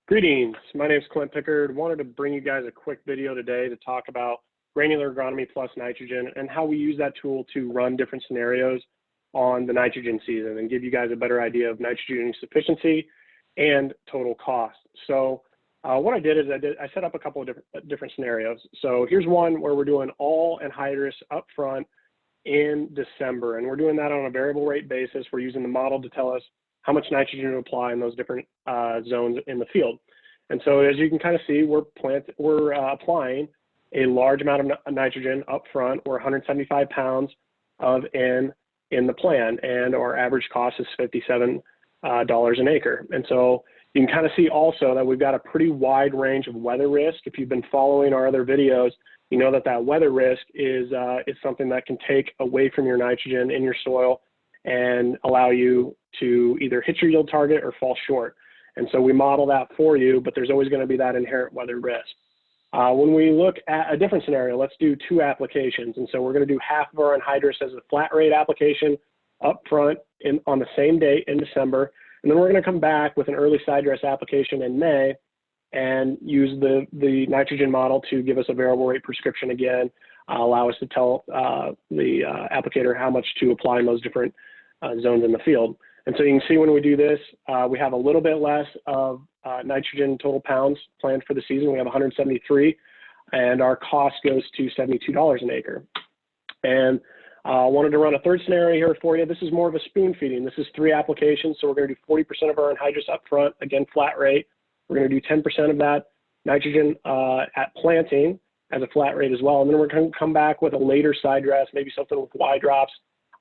Greetings, my name is Clint Pickard. Wanted to bring you guys a quick video today to talk about granular agronomy plus nitrogen and how we use that tool to run different scenarios on the nitrogen season and give you guys a better idea of nitrogen sufficiency and total cost. So what I did is I set up a couple of different scenarios. So here's one where we're doing all anhydrous up front in December, and we're doing that on a variable rate basis. We're using the model to tell us how much nitrogen to apply in those different zones in the field. And so as you can kind of see, we're applying a large amount of nitrogen up front. We're 175 pounds of N in the plan, and our average cost is $57 an acre. And so you can kind of see also that we've got a pretty wide range of weather risk. If you've been following our other videos, you know that weather risk is something that can take away from your nitrogen in your soil and allow you to either hit your yield target or fall short. And so we model that for you, but there's always going to be that inherent weather risk. When we look at a different scenario, let's do two applications. And so we're going to do half of our anhydrous as a flat rate application up front on the same date in December. And then we're going to come back with an early side dress application in May and use the nitrogen model to give us a variable rate prescription again, allow us to tell the applicator how much to apply in those different zones in the field. And so you can see when we do this, we have a little bit less of nitrogen total pounds planned for the season. We have 173, and our cost goes to $72 an acre. And I wanted to run a third scenario here for you. This is more of a spoon feeding. This is 3 applications, so we're going to do 40% of our anhydrous up front, again, flat rate. We're going to do 10% of that nitrogen at planting as a flat rate as well. And then we're going to come back with a later side dress, maybe something with Y drops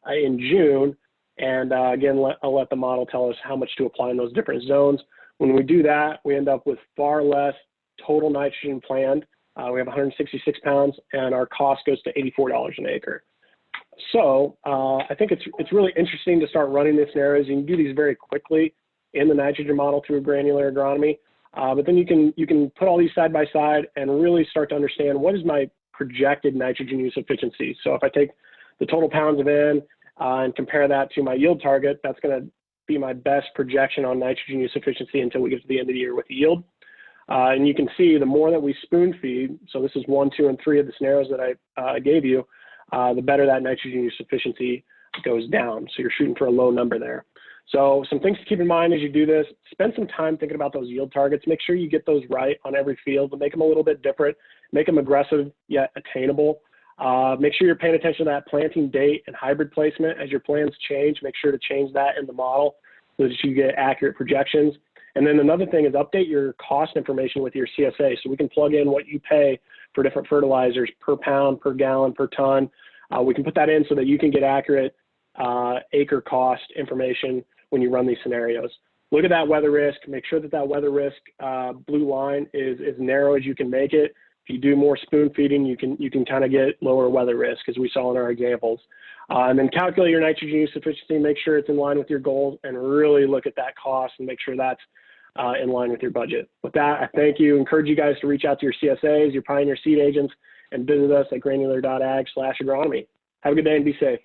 in June. And again, I'll let the model tell us how much to apply in those different zones. When we do that, we end up with far less total nitrogen planned. We have 166 pounds, and our cost goes to $84 an acre. So I think it's really interesting to start running these scenarios. You can do these very quickly in the nitrogen model through granular agronomy, but then you can put all these side by side and really start to understand what is my projected nitrogen use efficiency. So if I take the total pounds of N and compare that to my yield target, that's going to be my best projection on nitrogen use efficiency until we get to the end of the year with yield. And you can see the more that we spoon feed, so this is 1, 2, and 3 of the scenarios that I gave you, the better that nitrogen use efficiency goes down. So you're shooting for a low number there. So some things to keep in mind as you do this: spend some time thinking about those yield targets. Make sure you get those right on every field, but make them a little bit different. Make them aggressive yet attainable. Make sure you're paying attention to that planting date and hybrid placement. As your plans change, make sure to change that in the model so that you get accurate projections. And then another thing is update your cost information with your CSA, so we can plug in what you pay for different fertilizers per pound, per gallon, per ton. We can put that in so that you can get accurate acre cost information when you run these scenarios. Look at that weather risk. Make sure that weather risk blue line is as narrow as you can make it. If you do more spoon feeding, you can kind of get lower weather risk, as we saw in our examples. And then calculate your nitrogen use efficiency, make sure it's in line with your goals, and really look at that cost and make sure that's in line with your budget. With that, I thank you. Encourage you guys to reach out to your CSAs, your Pioneer Seed agents, and visit us at granular.ag/agronomy. Have a good day and be safe.